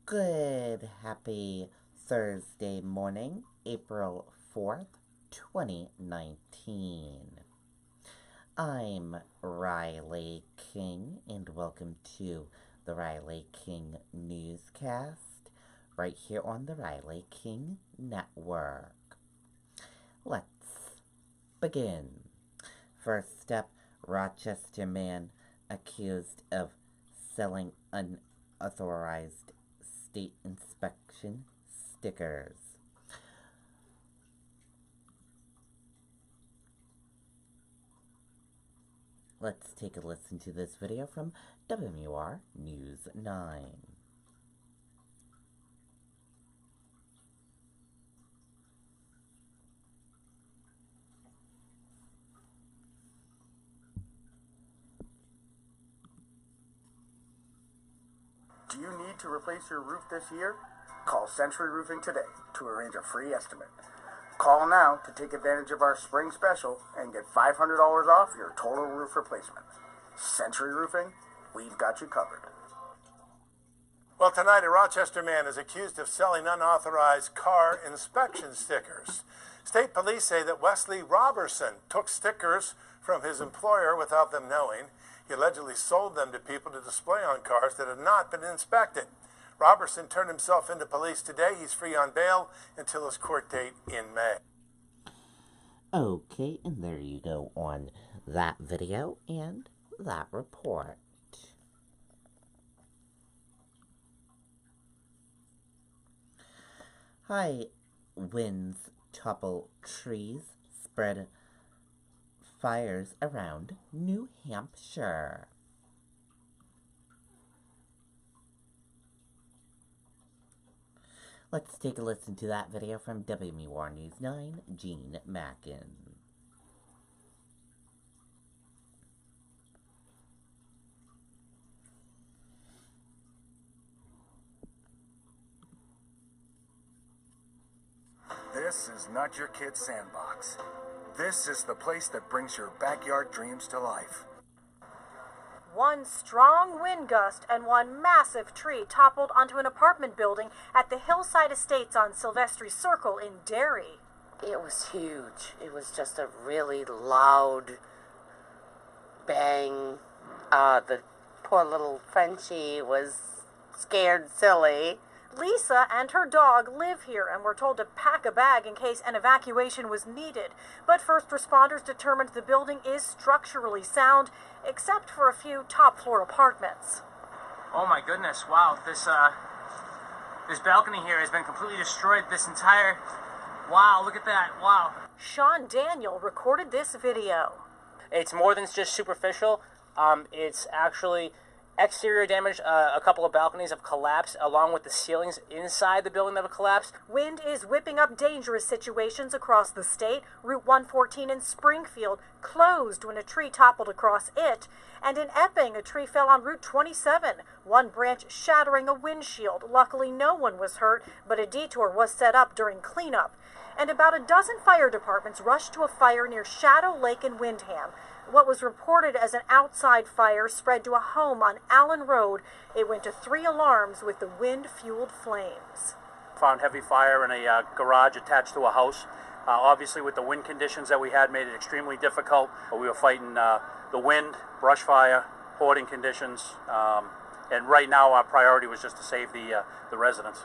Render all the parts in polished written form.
Good, happy Thursday morning, April 4th, 2019. I'm Riley King, and welcome to the Riley King Newscast, right here on the Riley King Network. Let's begin. First up, Rochester man accused of selling unauthorized state inspection stickers. Let's take a listen to this video from WMUR News 9. Do you need to replace your roof this year? Call Century Roofing today to arrange a free estimate. Call now to take advantage of our spring special and get $500 off your total roof replacement. Century Roofing, we've got you covered. Well, tonight a Rochester man is accused of selling unauthorized car inspection stickers. State police say that Wesley Robertson took stickers from his employer without them knowing. He allegedly sold them to people to display on cars that had not been inspected. Robertson turned himself into police today. He's free on bail until his court date in May. Okay, and there you go on that video and that report. High winds topple trees, spread fires around New Hampshire. Let's take a listen to that video from WMUR News 9, Gene Mackin. This is not your kid's sandbox. This is the place that brings your backyard dreams to life. One strong wind gust and one massive tree toppled onto an apartment building at the Hillside Estates on Silvestri Circle in Derry. It was huge. It was just a really loud bang. The poor little Frenchie was scared silly. Lisa and her dog live here and were told to pack a bag in case an evacuation was needed. But first responders determined the building is structurally sound, except for a few top-floor apartments. Oh my goodness, wow, this balcony here has been completely destroyed this entire... Wow, look at that, wow. Sean Daniel recorded this video. It's more than just superficial, it's actually... exterior damage. A couple of balconies have collapsed, along with the ceilings inside the building that have collapsed. Wind is whipping up dangerous situations across the state. Route 114 in Springfield closed when a tree toppled across it. And in Epping, a tree fell on Route 27, one branch shattering a windshield. Luckily, no one was hurt, but a detour was set up during cleanup. And about a dozen fire departments rushed to a fire near Shadow Lake in Windham. What was reported as an outside fire spread to a home on Allen Road. It went to 3 alarms with the wind-fueled flames. Found heavy fire in a garage attached to a house. Obviously, with the wind conditions that we had, made it extremely difficult. We were fighting the wind, brush fire, hoarding conditions, and right now our priority was just to save the residents.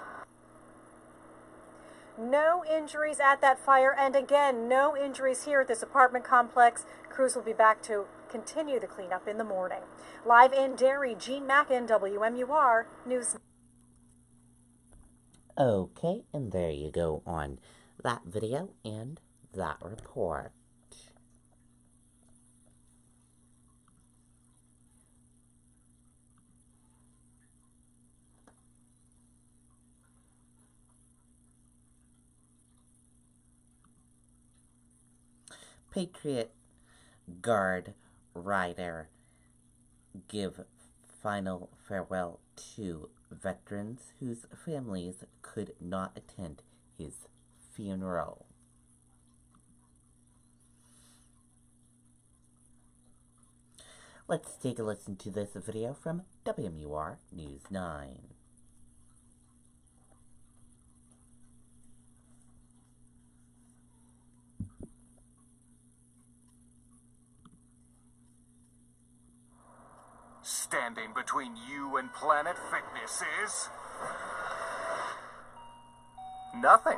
No injuries at that fire, and again, no injuries here at this apartment complex. Crews will be back to continue the cleanup in the morning. Live in Derry, Gene Mackin, WMUR News. Okay, and there you go on that video and that report. Patriot Guard rider give final farewell to veterans whose families could not attend his funeral. Let's take a listen to this video from WMUR News 9. standing between you and Planet Fitness is... nothing.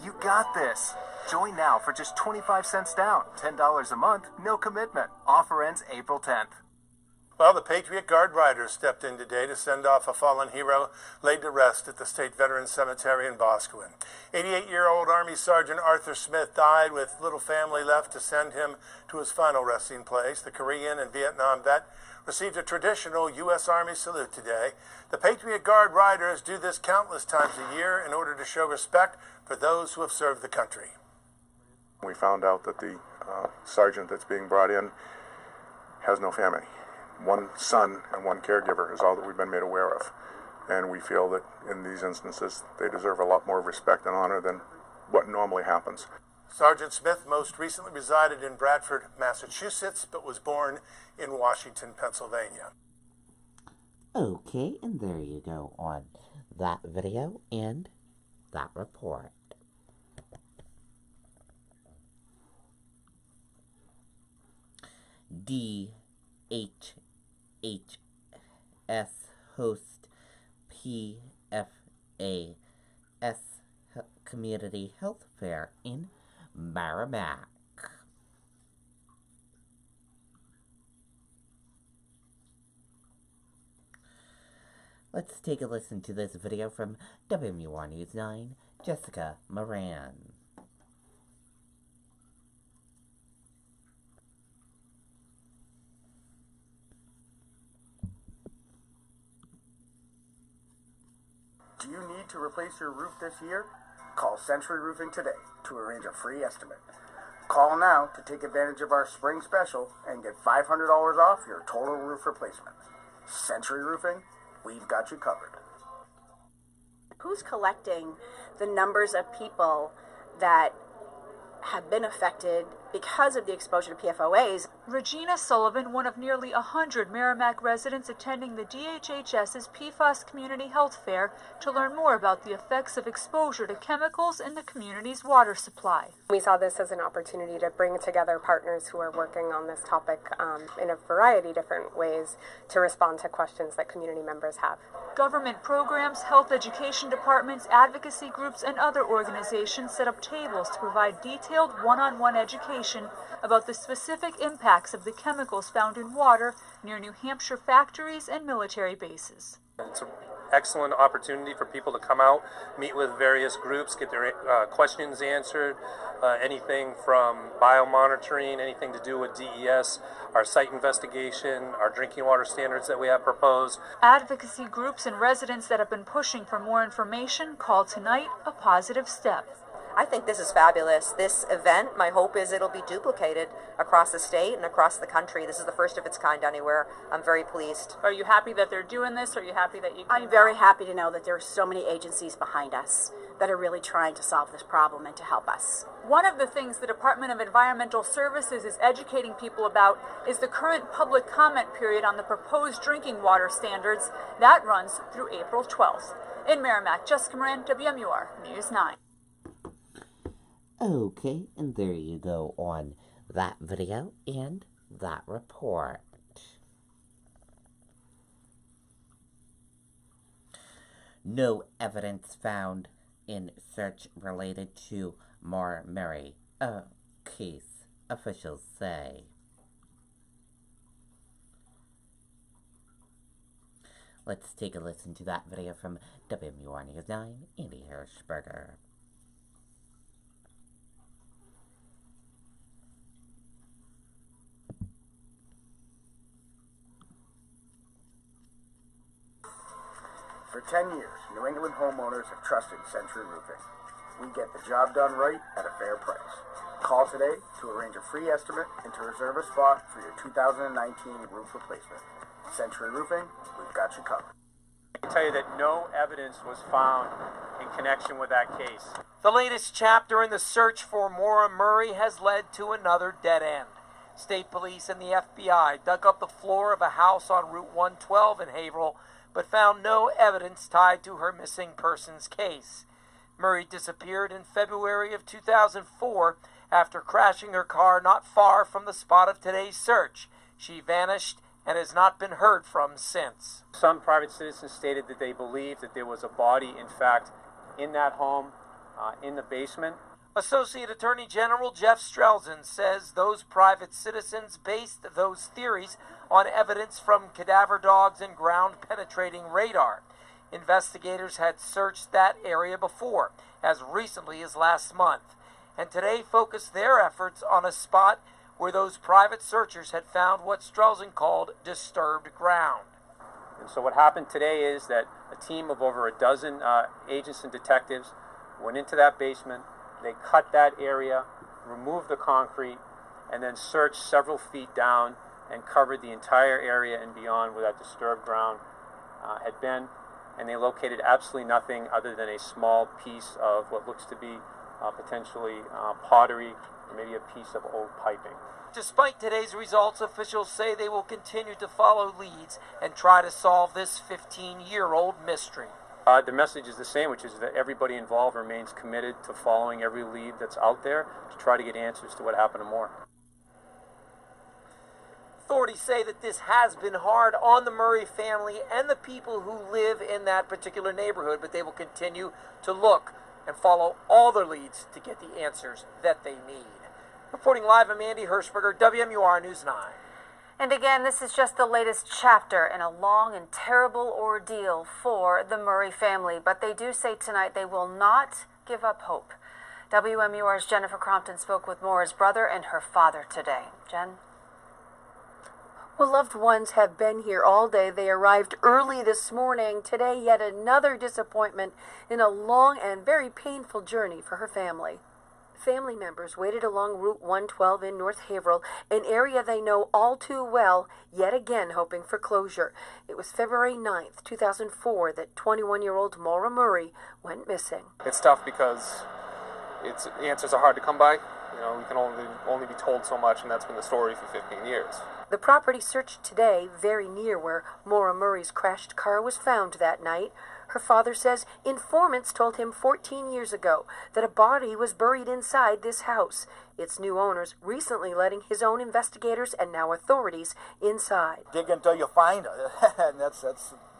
You got this. Join now for just 25 cents down. $10 a month, no commitment. Offer ends April 10th. Well, the Patriot Guard riders stepped in today to send off a fallen hero laid to rest at the State Veterans Cemetery in Boscawen. 88-year-old Army Sergeant Arthur Smith died with little family left to send him to his final resting place. The Korean and Vietnam vet received a traditional U.S. Army salute today. The Patriot Guard riders do this countless times a year in order to show respect for those who have served the country. We found out that the sergeant that's being brought in has no family. One son and one caregiver is all that we've been made aware of. And we feel that in these instances, they deserve a lot more respect and honor than what normally happens. Sergeant Smith most recently resided in Bradford, Massachusetts, but was born in Washington, Pennsylvania. Okay, and there you go on that video and that report. DHHS host PFAS Community Health Fair in Merrimack. Let's take a listen to this video from WMUR News 9, Jessica Moran. Do you need to replace your roof this year? Call Century Roofing today to arrange a free estimate. Call now to take advantage of our spring special and get $500 off your total roof replacement. Century Roofing, we've got you covered. Who's collecting the numbers of people that have been affected because of the exposure to PFOAs? Regina Sullivan, one of nearly 100 Merrimack residents attending the DHHS's PFAS Community Health Fair to learn more about the effects of exposure to chemicals in the community's water supply. We saw this as an opportunity to bring together partners who are working on this topic in a variety of different ways to respond to questions that community members have. Government programs, health education departments, advocacy groups, and other organizations set up tables to provide detailed one-on-one education about the specific impacts of the chemicals found in water near New Hampshire factories and military bases. It's an excellent opportunity for people to come out, meet with various groups, get their questions answered, anything from biomonitoring, anything to do with DES, our site investigation, our drinking water standards that we have proposed. Advocacy groups and residents that have been pushing for more information call tonight a positive step. I think this is fabulous. This event, my hope is it'll be duplicated across the state and across the country. This is the first of its kind anywhere. I'm very pleased. Are you happy that they're doing this? Are you happy that you can... I'm very happy to know that there are so many agencies behind us that are really trying to solve this problem and to help us. One of the things the Department of Environmental Services is educating people about is the current public comment period on the proposed drinking water standards. That runs through April 12th. In Merrimack, Jessica Moran, WMUR News 9. Okay, and there you go on that video and that report. No evidence found in search related to Mary case, officials say. Let's take a listen to that video from WMUR News 9, Andy Hirschberger. For 10 years, New England homeowners have trusted Century Roofing. We get the job done right at a fair price. Call today to arrange a free estimate and to reserve a spot for your 2019 roof replacement. Century Roofing, we've got you covered. I can tell you that no evidence was found in connection with that case. The latest chapter in the search for Maura Murray has led to another dead end. State police and the FBI dug up the floor of a house on Route 112 in Haverhill, but found no evidence tied to her missing persons case. Murray disappeared in February of 2004 after crashing her car not far from the spot of today's search. She vanished and has not been heard from since. Some private citizens stated that they believed that there was a body, in fact, in that home, in the basement. Associate Attorney General Jeff Strelzin says those private citizens based those theories on evidence from cadaver dogs and ground-penetrating radar. Investigators had searched that area before, as recently as last month, and today focused their efforts on a spot where those private searchers had found what Strelzin called disturbed ground. And so what happened today is that a team of over a dozen agents and detectives went into that basement. They cut that area, removed the concrete, and then searched several feet down and covered the entire area and beyond where that disturbed ground had been. And they located absolutely nothing other than a small piece of what looks to be potentially pottery or maybe a piece of old piping. Despite today's results, officials say they will continue to follow leads and try to solve this 15-year-old mystery. The message is the same, which is that everybody involved remains committed to following every lead that's out there to try to get answers to what happened to Moore. Authorities say that this has been hard on the Murray family and the people who live in that particular neighborhood, but they will continue to look and follow all their leads to get the answers that they need. Reporting live, I'm Andy Hirschberger, WMUR News 9. And again, this is just the latest chapter in a long and terrible ordeal for the Murray family. But they do say tonight they will not give up hope. WMUR's Jennifer Crompton spoke with Moore's brother and her father today. Jen? Well, loved ones have been here all day. They arrived early this morning. Today, yet another disappointment in a long and very painful journey for her family. Family members waited along Route 112 in North Haverhill, an area they know all too well, yet again hoping for closure. It was February 9th, 2004, that 21-year-old Maura Murray went missing. It's tough because answers are hard to come by. You know, we can only be told so much, and that's been the story for 15 years. The property searched today, very near where Maura Murray's crashed car was found that night. Her father says informants told him 14 years ago that a body was buried inside this house. Its new owners recently letting his own investigators and now authorities inside. Dig until you find her. And that's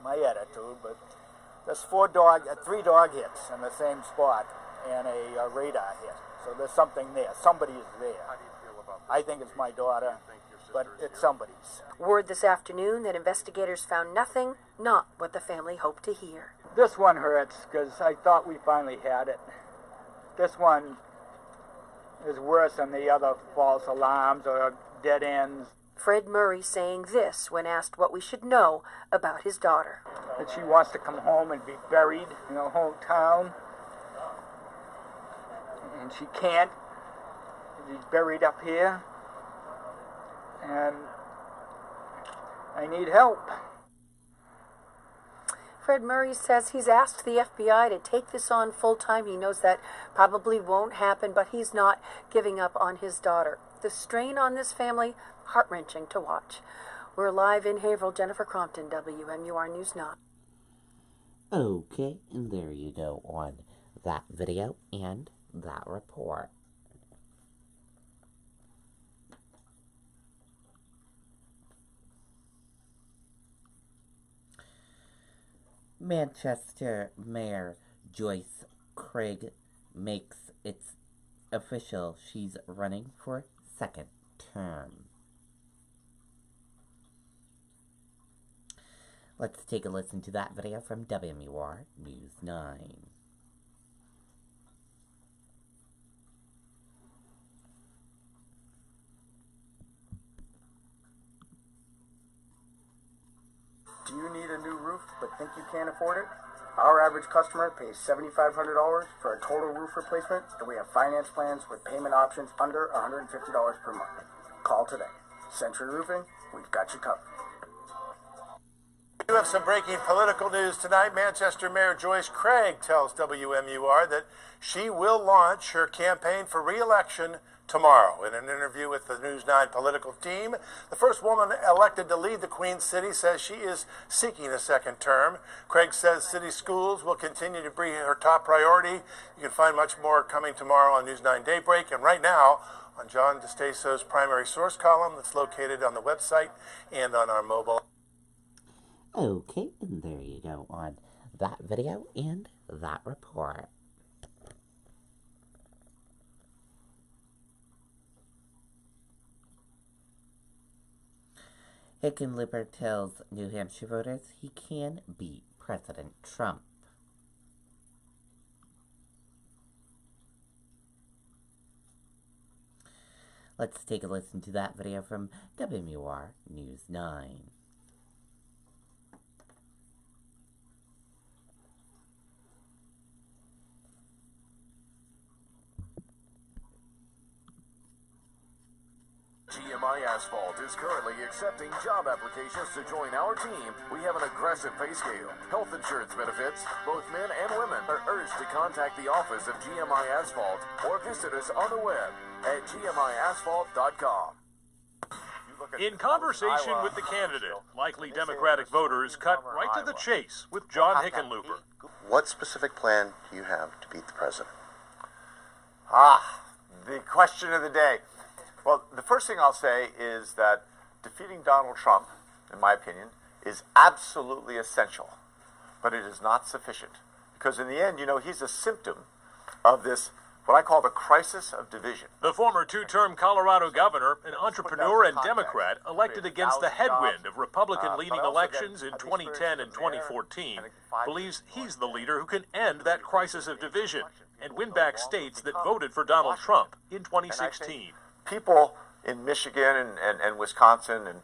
my attitude. But there's three dog hits in the same spot and a radar hit. So there's something there. Somebody is there. How do you feel about that? I think it's my daughter, but it's somebody's. Word this afternoon that investigators found nothing, not what the family hoped to hear. This one hurts because I thought we finally had it. This one is worse than the other false alarms or dead ends. Fred Murray saying this when asked what we should know about his daughter. That she wants to come home and be buried in her hometown. And she can't. She's buried up here. And I need help. Fred Murray says he's asked the FBI to take this on full-time. He knows that probably won't happen, but he's not giving up on his daughter. The strain on this family, heart-wrenching to watch. We're live in Haverhill. Jennifer Crompton, WMUR News 9. Okay, and there you go on that video and that report. Manchester Mayor Joyce Craig makes it official she's running for second term. Let's take a listen to that video from WMUR News 9. Do you need a new roof but think you can't afford it? Our average customer pays $7,500 for a total roof replacement, and we have finance plans with payment options under $150 per month. Call today. Century Roofing, we've got you covered. We have some breaking political news tonight. Manchester Mayor Joyce Craig tells WMUR that she will launch her campaign for re-election tomorrow. In an interview with the News 9 political team, the first woman elected to lead the Queen City says she is seeking a second term. Craig says city schools will continue to be her top priority. You can find much more coming tomorrow on News 9 Daybreak. And right now, on John DeStaso's primary source column that's located on the website and on our mobile. Okay, and there you go on that video and that report. Hickenlooper tells New Hampshire voters he can beat President Trump. Let's take a listen to that video from WMUR News 9. GMI Asphalt is currently accepting job applications to join our team. We have an aggressive pay scale. Health insurance benefits. Both men and women are urged to contact the office of GMI Asphalt or visit us on the web at gmiasphalt.com. In conversation with the candidate, likely Democratic voters cut right to the chase with John Hickenlooper. What specific plan do you have to beat the president? The question of the day. Well, the first thing I'll say is that defeating Donald Trump, in my opinion, is absolutely essential, but it is not sufficient. Because in the end, you know, he's a symptom of this, what I call the crisis of division. The former two-term Colorado governor, an entrepreneur and Democrat, elected against the headwind of Republican-leading elections in 2010 and 2014, believes he's the leader who can end that crisis of division and win back states that voted for Donald Trump in 2016. People in Michigan and Wisconsin and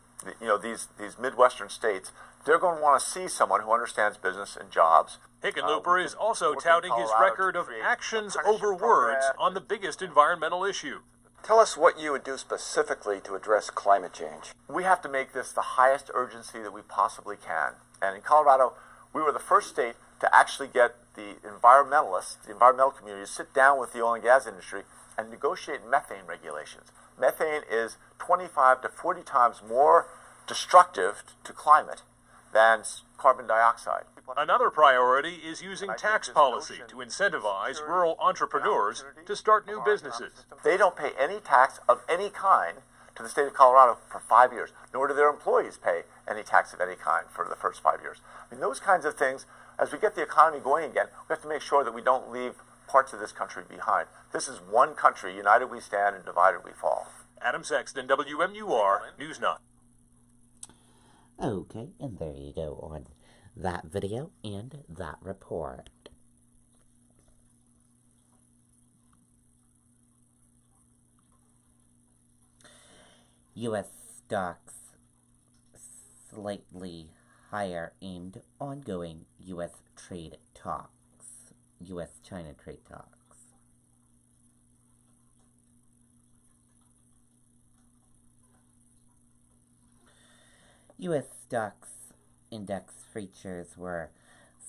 these Midwestern states, they're going to want to see someone who understands business and jobs. Hickenlooper is also touting his record of actions over words on the biggest environmental issue. Tell us what you would do specifically to address climate change. We have to make this the highest urgency that we possibly can. And in Colorado, we were the first state to actually get the environmentalists, the environmental community, to sit down with the oil and gas industry and negotiate methane regulations. Methane is 25 to 40 times more destructive to climate than carbon dioxide. Another priority is using tax policy to incentivize rural entrepreneurs to start new businesses. They don't pay any tax of any kind to the state of Colorado for 5 years, nor do their employees pay any tax of any kind for the first 5 years. I mean, those kinds of things, as we get the economy going again, we have to make sure that we don't leave parts of this country behind. This is one country. United we stand and divided we fall. Adam Sexton, WMUR News 9. Okay, and there you go on that video and that report. U.S. stocks slightly higher aimed ongoing U.S. trade talks. U.S.-China trade talks. U.S. stocks index futures were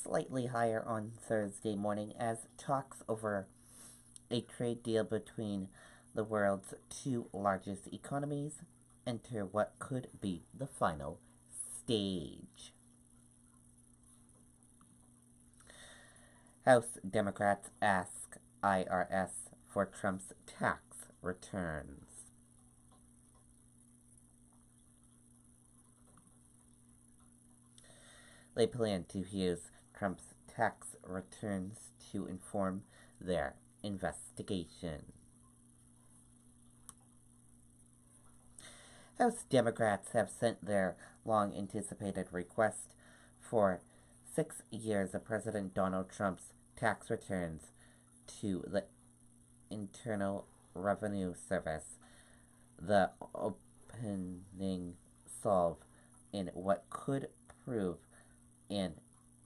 slightly higher on Thursday morning as talks over a trade deal between the world's two largest economies enter what could be the final stage. House Democrats ask IRS for Trump's tax returns. They plan to use Trump's tax returns to inform their investigation. House Democrats have sent their long-anticipated request for 6 years of President Donald Trump's tax returns to the Internal Revenue Service, the opening salve in what could prove an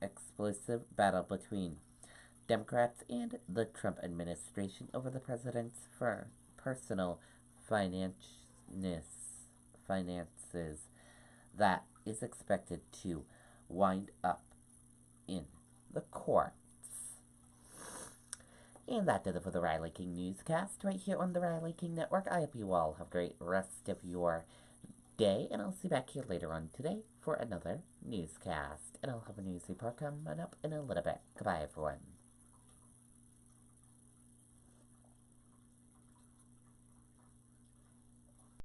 explosive battle between Democrats and the Trump administration over the president's personal finances that is expected to wind up in the courts. And that does it for the Riley King Newscast right here on the Riley King Network. I hope you all have a great rest of your day, and I'll see you back here later on today for another newscast. And I'll have a news report coming up in a little bit. Goodbye, everyone.